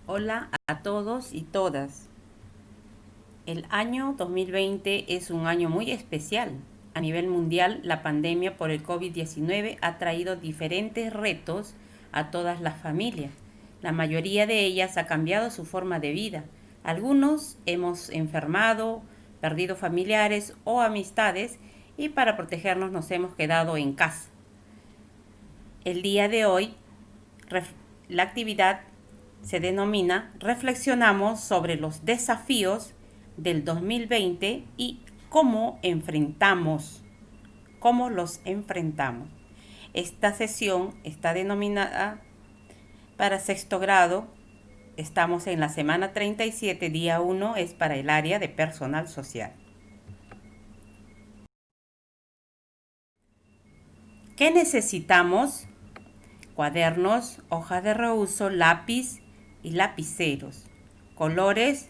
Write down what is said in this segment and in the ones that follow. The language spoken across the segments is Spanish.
Hola a todos y todas. El año 2020 es un año muy especial. A nivel mundial, la pandemia por el COVID-19 ha traído diferentes retos a todas las familias. La mayoría de ellas ha cambiado su forma de vida. Algunos hemos enfermado, perdido familiares o amistades y para protegernos nos hemos quedado en casa. El día de hoy, la actividad se denomina Reflexionamos sobre los desafíos del 2020 y cómo los enfrentamos. Esta sesión está denominada para sexto grado. Estamos en la semana 37, día 1 es para el área de personal social. ¿Qué necesitamos? Cuadernos, hojas de reuso, lápiz y lapiceros. Colores.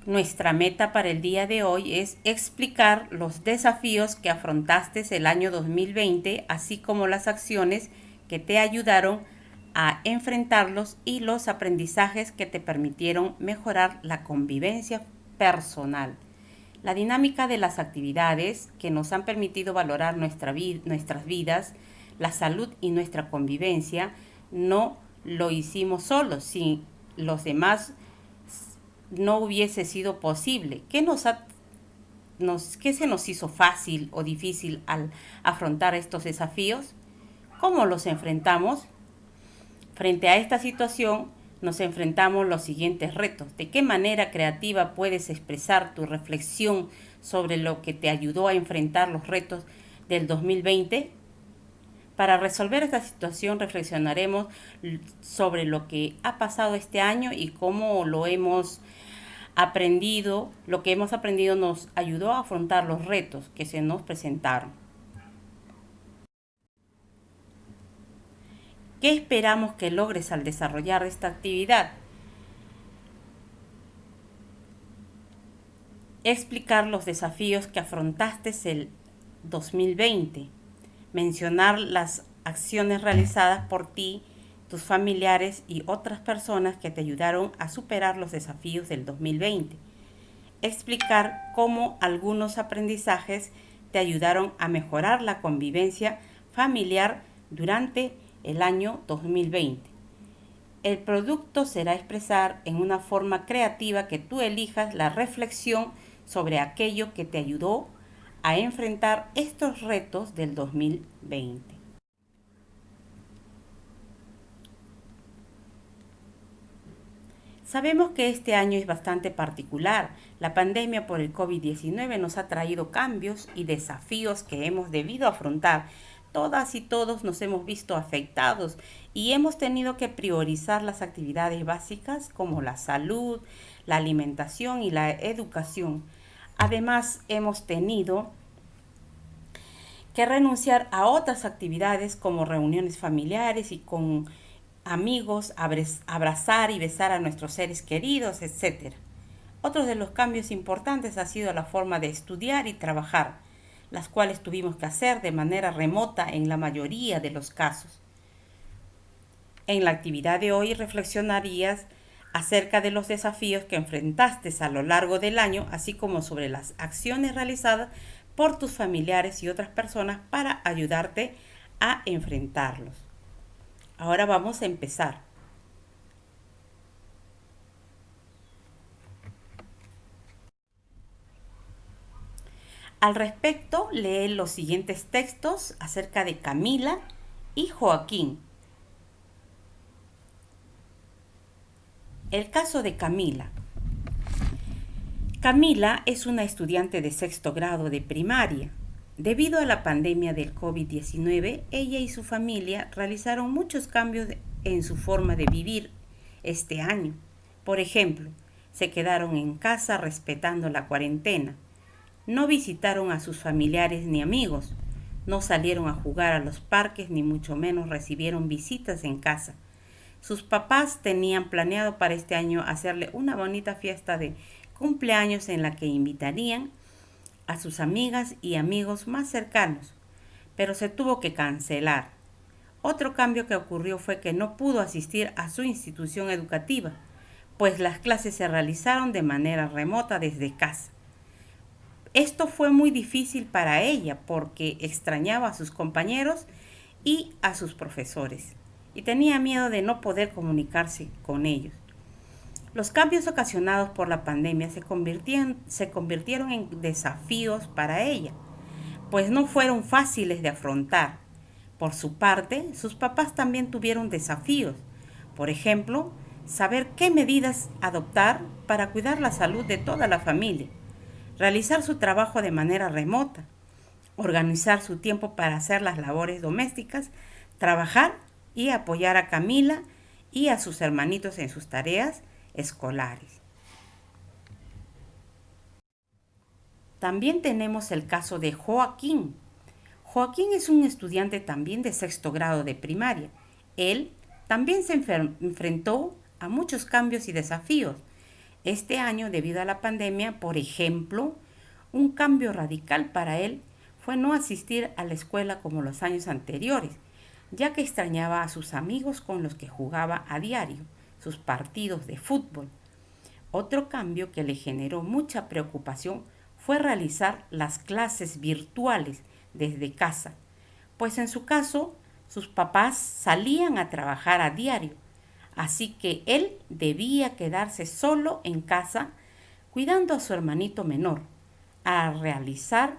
Nuestra meta para el día de hoy es explicar los desafíos que afrontaste el año 2020, así como las acciones que te ayudaron a enfrentarlos y los aprendizajes que te permitieron mejorar la convivencia personal. La dinámica de las actividades que nos han permitido valorar nuestras vidas, la salud y nuestra convivencia, no lo hicimos solos. Si los demás no hubiese sido posible. ¿Qué se nos hizo fácil o difícil al afrontar estos desafíos? ¿Cómo los enfrentamos? Frente a esta situación, nos enfrentamos los siguientes retos. ¿De qué manera creativa puedes expresar tu reflexión sobre lo que te ayudó a enfrentar los retos del 2020? Para resolver esta situación reflexionaremos sobre lo que ha pasado este año y cómo lo que hemos aprendido nos ayudó a afrontar los retos que se nos presentaron. ¿Qué esperamos que logres al desarrollar esta actividad? Explicar los desafíos que afrontaste el 2020. Mencionar las acciones realizadas por ti, tus familiares y otras personas que te ayudaron a superar los desafíos del 2020. Explicar cómo algunos aprendizajes te ayudaron a mejorar la convivencia familiar durante el año 2020. El producto será expresar en una forma creativa que tú elijas la reflexión sobre aquello que te ayudó a enfrentar estos retos del 2020. Sabemos que este año es bastante particular. La pandemia por el COVID-19 nos ha traído cambios y desafíos que hemos debido afrontar. Todas y todos nos hemos visto afectados y hemos tenido que priorizar las actividades básicas como la salud, la alimentación y la educación. Además, hemos tenido que renunciar a otras actividades como reuniones familiares y con amigos, abrazar y besar a nuestros seres queridos, etc. Otro de los cambios importantes ha sido la forma de estudiar y trabajar, las cuales tuvimos que hacer de manera remota en la mayoría de los casos. En la actividad de hoy reflexionarías acerca de los desafíos que enfrentaste a lo largo del año, así como sobre las acciones realizadas por tus familiares y otras personas para ayudarte a enfrentarlos. Ahora vamos a empezar. Al respecto, lee los siguientes textos acerca de Camila y Joaquín. El caso de Camila. Camila es una estudiante de sexto grado de primaria. Debido a la pandemia del COVID-19, ella y su familia realizaron muchos cambios en su forma de vivir este año. Por ejemplo, se quedaron en casa respetando la cuarentena. No visitaron a sus familiares ni amigos. No salieron a jugar a los parques ni mucho menos recibieron visitas en casa. Sus papás tenían planeado para este año hacerle una bonita fiesta de cumpleaños en la que invitarían a sus amigas y amigos más cercanos, pero se tuvo que cancelar. Otro cambio que ocurrió fue que no pudo asistir a su institución educativa, pues las clases se realizaron de manera remota desde casa. Esto fue muy difícil para ella porque extrañaba a sus compañeros y a sus profesores y tenía miedo de no poder comunicarse con ellos. Los cambios ocasionados por la pandemia se convirtieron en desafíos para ella, pues no fueron fáciles de afrontar. Por su parte, sus papás también tuvieron desafíos. Por ejemplo, saber qué medidas adoptar para cuidar la salud de toda la familia, realizar su trabajo de manera remota, organizar su tiempo para hacer las labores domésticas, trabajar y apoyar a Camila y a sus hermanitos en sus tareas escolares. También tenemos el caso de Joaquín. Joaquín es un estudiante también de sexto grado de primaria. Él también se enfrentó a muchos cambios y desafíos. Este año, debido a la pandemia, por ejemplo, un cambio radical para él fue no asistir a la escuela como los años anteriores, ya que extrañaba a sus amigos con los que jugaba a diario, sus partidos de fútbol. Otro cambio que le generó mucha preocupación fue realizar las clases virtuales desde casa, pues en su caso sus papás salían a trabajar a diario, así que él debía quedarse solo en casa cuidando a su hermanito menor, a realizar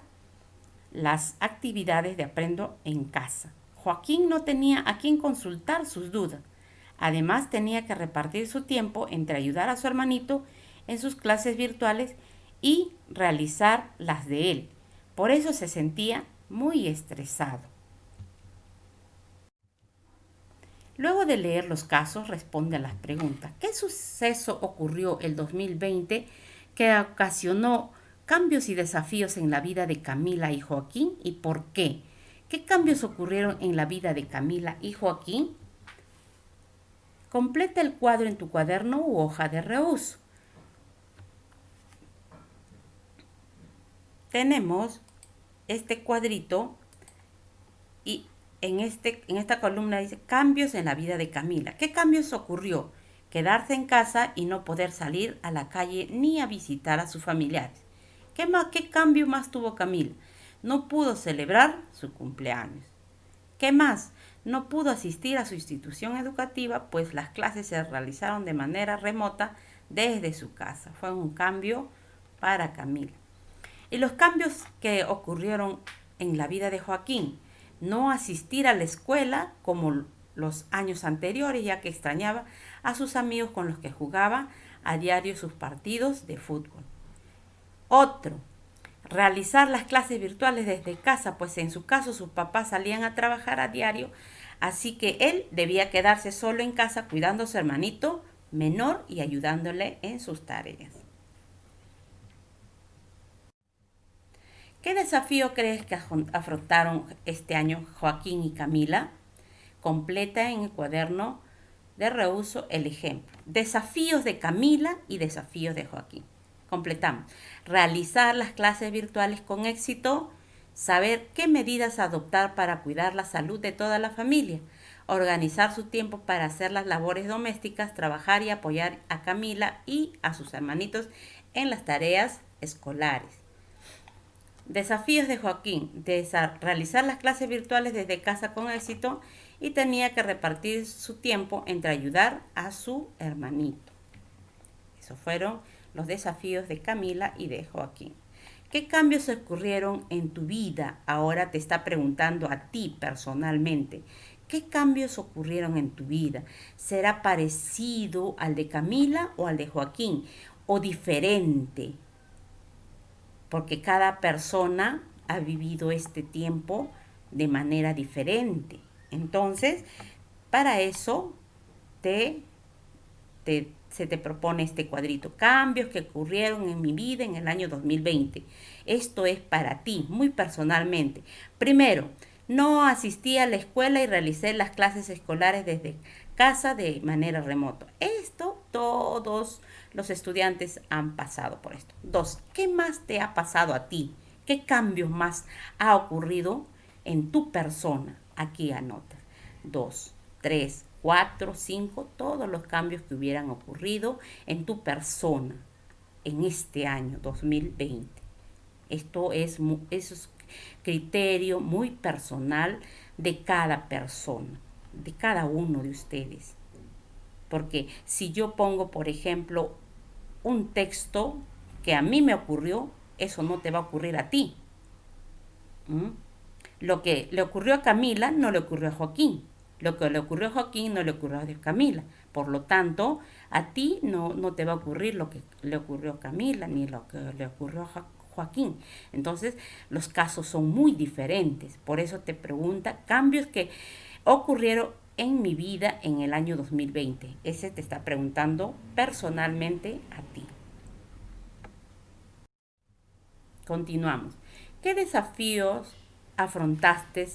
las actividades de aprendo en casa. Joaquín no tenía a quién consultar sus dudas. Además, tenía que repartir su tiempo entre ayudar a su hermanito en sus clases virtuales y realizar las de él. Por eso se sentía muy estresado. Luego de leer los casos, responde a las preguntas. ¿Qué suceso ocurrió el 2020 que ocasionó cambios y desafíos en la vida de Camila y Joaquín y por qué? ¿Qué cambios ocurrieron en la vida de Camila y Joaquín? Completa el cuadro en tu cuaderno u hoja de reuso. Tenemos este cuadrito y en esta columna dice cambios en la vida de Camila. ¿Qué cambios ocurrió? Quedarse en casa y no poder salir a la calle ni a visitar a sus familiares. ¿Qué cambio más tuvo Camila? No pudo celebrar su cumpleaños. ¿Qué más? No pudo asistir a su institución educativa, pues las clases se realizaron de manera remota desde su casa. Fue un cambio para Camila. Y los cambios que ocurrieron en la vida de Joaquín: no asistir a la escuela como los años anteriores, ya que extrañaba a sus amigos con los que jugaba a diario sus partidos de fútbol. Otro, realizar las clases virtuales desde casa, pues en su caso sus papás salían a trabajar a diario, así que él debía quedarse solo en casa cuidando a su hermanito menor y ayudándole en sus tareas. ¿Qué desafío crees que afrontaron este año Joaquín y Camila? Completa en el cuaderno de reuso el ejemplo. Desafíos de Camila y desafíos de Joaquín. Completamos. Realizar las clases virtuales con éxito. Saber qué medidas adoptar para cuidar la salud de toda la familia. Organizar su tiempo para hacer las labores domésticas, trabajar y apoyar a Camila y a sus hermanitos en las tareas escolares. Desafíos de Joaquín: realizar las clases virtuales desde casa con éxito y tenía que repartir su tiempo entre ayudar a su hermanito. Esos fueron los desafíos de Camila y de Joaquín. ¿Qué cambios ocurrieron en tu vida? Ahora te está preguntando a ti personalmente. ¿Qué cambios ocurrieron en tu vida? ¿Será parecido al de Camila o al de Joaquín? ¿O diferente? Porque cada persona ha vivido este tiempo de manera diferente. Entonces, para eso se te propone este cuadrito. Cambios que ocurrieron en mi vida en el año 2020. Esto es para ti, muy personalmente. Primero, no asistí a la escuela y realicé las clases escolares desde casa de manera remota. Esto todos los estudiantes han pasado por esto. 2. ¿Qué más te ha pasado a ti? ¿Qué cambios más ha ocurrido en tu persona? Aquí anotas. 2, 3, 4, 5, todos los cambios que hubieran ocurrido en tu persona en este año 2020. Esto es criterio muy personal de cada persona, de cada uno de ustedes. Porque si yo pongo, por ejemplo, un texto que a mí me ocurrió, eso no te va a ocurrir a ti. ¿Mm? Lo que le ocurrió a Camila no le ocurrió a Joaquín. Lo que le ocurrió a Joaquín no le ocurrió a Camila. Por lo tanto, a ti no te va a ocurrir lo que le ocurrió a Camila ni lo que le ocurrió a Joaquín. Entonces, los casos son muy diferentes. Por eso te pregunta cambios que ocurrieron en mi vida en el año 2020. Ese te está preguntando personalmente a ti. Continuamos. ¿Qué desafíos afrontaste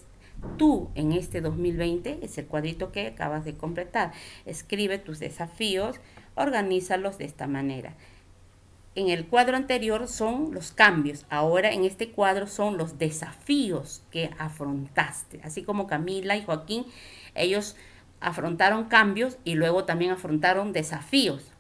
tú en este 2020? Es el cuadrito que acabas de completar. Escribe tus desafíos, organízalos de esta manera. En el cuadro anterior son los cambios, ahora en este cuadro son los desafíos que afrontaste. Así como Camila y Joaquín, ellos afrontaron cambios y luego también afrontaron desafíos.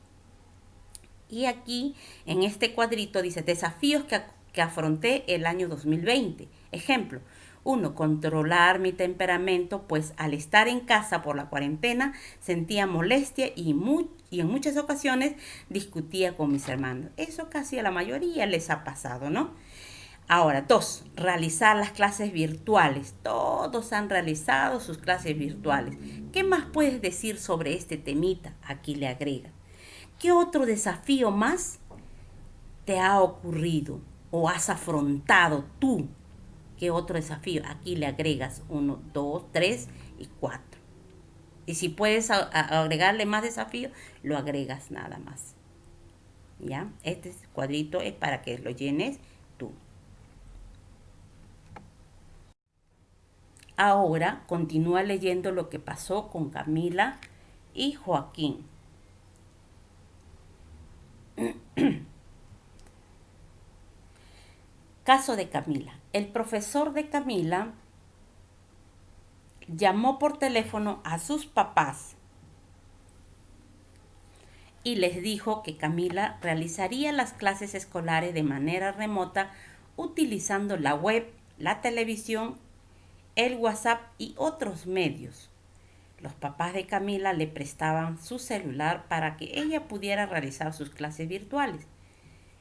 Y aquí en este cuadrito dice desafíos que afronté el año 2020. Ejemplo, 1. Controlar mi temperamento, pues al estar en casa por la cuarentena sentía molestia y en muchas ocasiones discutía con mis hermanos. Eso casi a la mayoría les ha pasado, ¿no? Ahora, 2. Realizar las clases virtuales. Todos han realizado sus clases virtuales. ¿Qué más puedes decir sobre este temita? Aquí le agrega. ¿Qué otro desafío más te ha ocurrido o has afrontado tú? ¿Qué otro desafío? Aquí le agregas 1, 2, 3 y 4. Y si puedes agregarle más desafíos, lo agregas nada más. ¿Ya? Este cuadrito es para que lo llenes tú. Ahora continúa leyendo lo que pasó con Camila y Joaquín. Caso de Camila. El profesor de Camila llamó por teléfono a sus papás y les dijo que Camila realizaría las clases escolares de manera remota utilizando la web, la televisión, el WhatsApp y otros medios. Los papás de Camila le prestaban su celular para que ella pudiera realizar sus clases virtuales.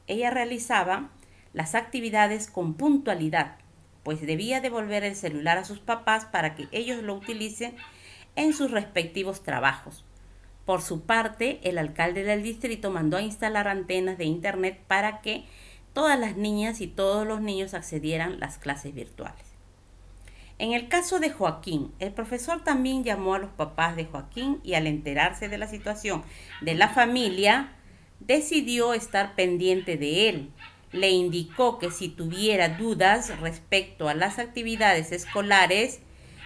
Ella realizaba las actividades con puntualidad, pues debía devolver el celular a sus papás para que ellos lo utilicen en sus respectivos trabajos. Por su parte, el alcalde del distrito mandó a instalar antenas de internet para que todas las niñas y todos los niños accedieran a las clases virtuales. En el caso de Joaquín, el profesor también llamó a los papás de Joaquín y al enterarse de la situación de la familia, decidió estar pendiente de él. Le indicó que si tuviera dudas respecto a las actividades escolares,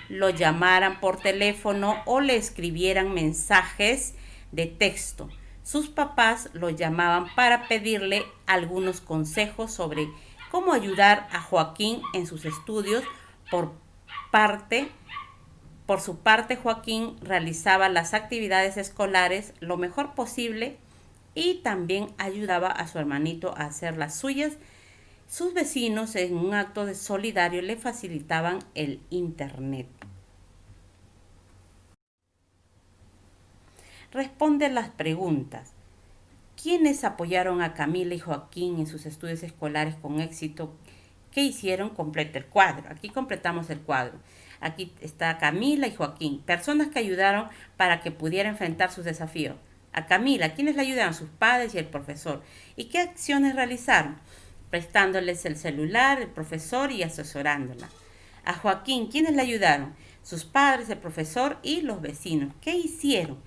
lo llamaran por teléfono o le escribieran mensajes de texto. Sus papás lo llamaban para pedirle algunos consejos sobre cómo ayudar a Joaquín en sus estudios. Por su parte, Joaquín realizaba las actividades escolares lo mejor posible y también ayudaba a su hermanito a hacer las suyas. Sus vecinos, en un acto de solidario, le facilitaban el internet. Responde las preguntas. ¿Quiénes apoyaron a Camila y Joaquín en sus estudios escolares con éxito? ¿Qué hicieron? Completa el cuadro. Aquí completamos el cuadro. Aquí está Camila y Joaquín, personas que ayudaron para que pudiera enfrentar sus desafíos. A Camila, ¿quiénes le ayudaron? Sus padres y el profesor. ¿Y qué acciones realizaron? Prestándoles el celular, el profesor y asesorándola. A Joaquín, ¿quiénes le ayudaron? Sus padres, el profesor y los vecinos. ¿Qué hicieron?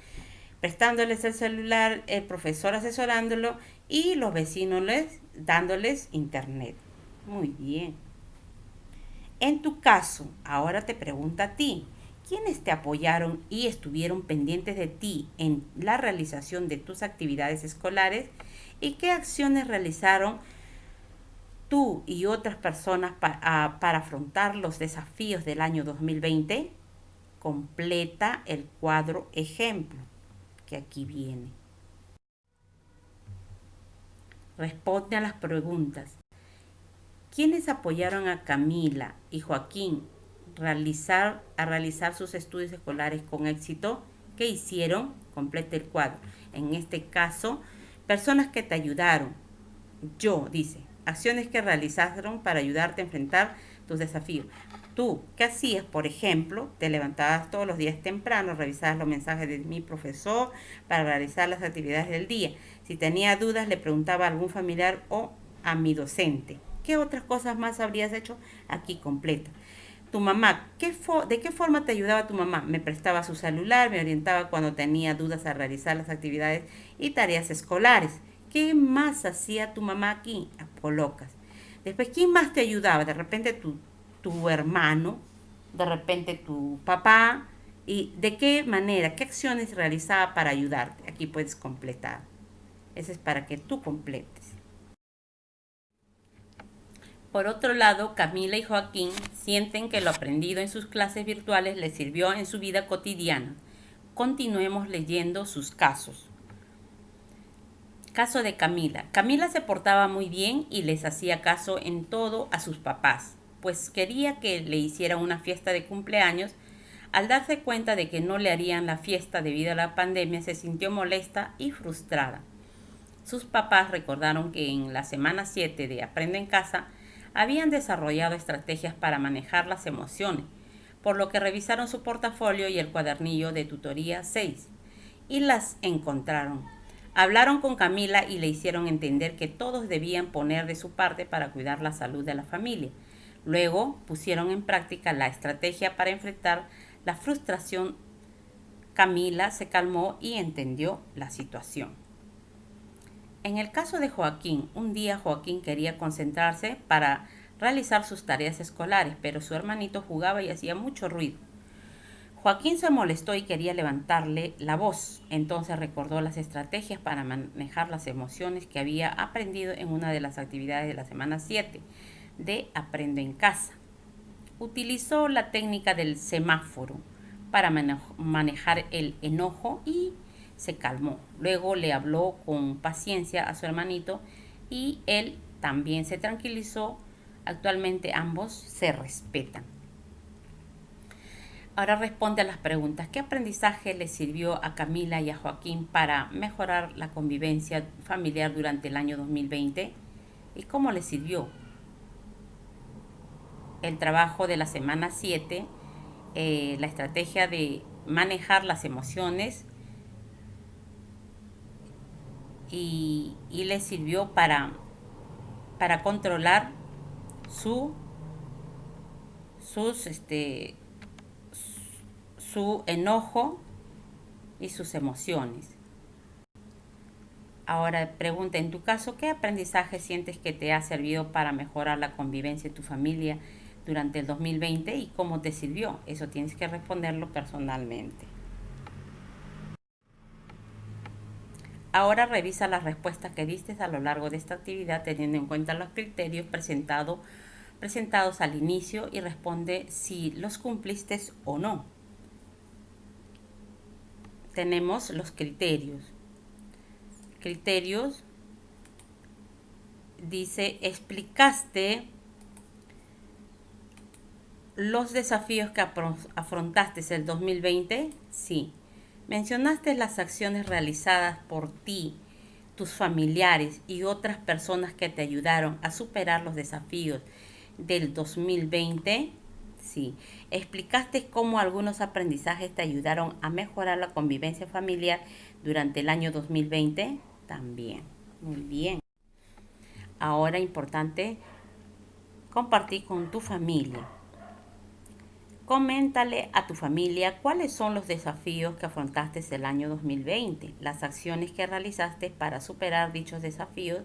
Prestándoles el celular, el profesor asesorándolo y los vecinos dándoles internet. Muy bien. En tu caso, ahora te pregunto a ti, ¿quiénes te apoyaron y estuvieron pendientes de ti en la realización de tus actividades escolares? ¿Y qué acciones realizaron tú y otras personas para afrontar los desafíos del año 2020? Completa el cuadro ejemplo que aquí viene. Responde a las preguntas. ¿Quiénes apoyaron a Camila y Joaquín a realizar sus estudios escolares con éxito? ¿Qué hicieron? Completa el cuadro. En este caso, personas que te ayudaron. Yo, dice, acciones que realizaron para ayudarte a enfrentar tus desafíos. Tú, ¿qué hacías? Por ejemplo, te levantabas todos los días temprano, revisabas los mensajes de mi profesor para realizar las actividades del día. Si tenía dudas, le preguntaba a algún familiar o a mi docente. ¿Qué otras cosas más habrías hecho? Aquí completa. Tu mamá, ¿de qué forma te ayudaba tu mamá? Me prestaba su celular, me orientaba cuando tenía dudas a realizar las actividades y tareas escolares. ¿Qué más hacía tu mamá aquí? Colocas. Después, ¿quién más te ayudaba? De repente tu hermano, de repente tu papá. ¿Y de qué manera, qué acciones realizaba para ayudarte? Aquí puedes completar. Ese es para que tú completes. Por otro lado, Camila y Joaquín sienten que lo aprendido en sus clases virtuales les sirvió en su vida cotidiana. Continuemos leyendo sus casos. Caso de Camila. Camila se portaba muy bien y les hacía caso en todo a sus papás, pues quería que le hicieran una fiesta de cumpleaños. Al darse cuenta de que no le harían la fiesta debido a la pandemia, se sintió molesta y frustrada. Sus papás recordaron que en la semana 7 de Aprende en Casa habían desarrollado estrategias para manejar las emociones, por lo que revisaron su portafolio y el cuadernillo de tutoría 6 y las encontraron. Hablaron con Camila y le hicieron entender que todos debían poner de su parte para cuidar la salud de la familia. Luego pusieron en práctica la estrategia para enfrentar la frustración. Camila se calmó y entendió la situación. En el caso de Joaquín, un día Joaquín quería concentrarse para realizar sus tareas escolares, pero su hermanito jugaba y hacía mucho ruido. Joaquín se molestó y quería levantarle la voz. Entonces recordó las estrategias para manejar las emociones que había aprendido en una de las actividades de la semana 7 de Aprende en Casa. Utilizó la técnica del semáforo para manejar el enojo y se calmó. Luego le habló con paciencia a su hermanito y él también se tranquilizó. Actualmente ambos se respetan. Ahora responde a las preguntas. ¿Qué aprendizaje le sirvió a Camila y a Joaquín para mejorar la convivencia familiar durante el año 2020? ¿Y cómo les sirvió? El trabajo de la semana 7, la estrategia de manejar las emociones y les sirvió para controlar su, sus, su enojo y sus emociones. Ahora pregunta, en tu caso, ¿qué aprendizaje sientes que te ha servido para mejorar la convivencia en tu familia durante el 2020 y cómo te sirvió? Eso tienes que responderlo personalmente. Ahora revisa las respuestas que diste a lo largo de esta actividad teniendo en cuenta los criterios presentados al inicio y responde si los cumpliste o no. Tenemos los criterios. Criterios dice, explicaste los desafíos que afrontaste el 2020. Sí. Mencionaste las acciones realizadas por ti, tus familiares y otras personas que te ayudaron a superar los desafíos del 2020. Sí. Explicaste cómo algunos aprendizajes te ayudaron a mejorar la convivencia familiar durante el año 2020. También. Muy bien. Ahora importante compartir con tu familia. Coméntale a tu familia cuáles son los desafíos que afrontaste el año 2020, las acciones que realizaste para superar dichos desafíos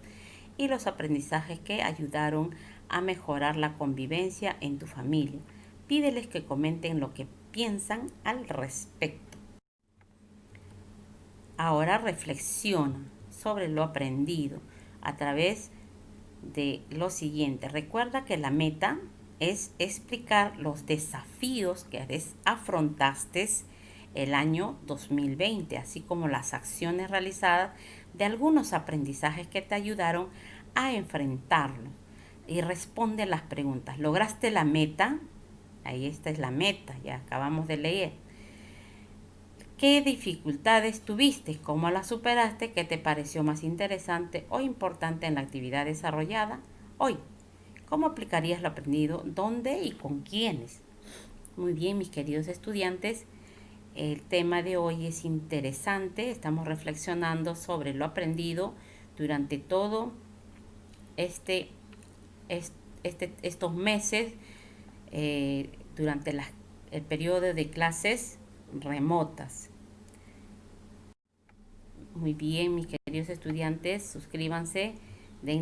y los aprendizajes que ayudaron a mejorar la convivencia en tu familia. Pídeles que comenten lo que piensan al respecto. Ahora reflexiona sobre lo aprendido a través de lo siguiente. Recuerda que la meta es explicar los desafíos que afrontaste el año 2020, así como las acciones realizadas de algunos aprendizajes que te ayudaron a enfrentarlo. Y responde las preguntas. ¿Lograste la meta? Ahí esta es la meta, ya acabamos de leer. ¿Qué dificultades tuviste? ¿Cómo las superaste? ¿Qué te pareció más interesante o importante en la actividad desarrollada hoy? ¿Cómo aplicarías lo aprendido? ¿Dónde y con quiénes? Muy bien, mis queridos estudiantes, el tema de hoy es interesante. Estamos reflexionando sobre lo aprendido durante todo este, estos meses, durante el periodo de clases remotas. Muy bien, mis queridos estudiantes, suscríbanse, den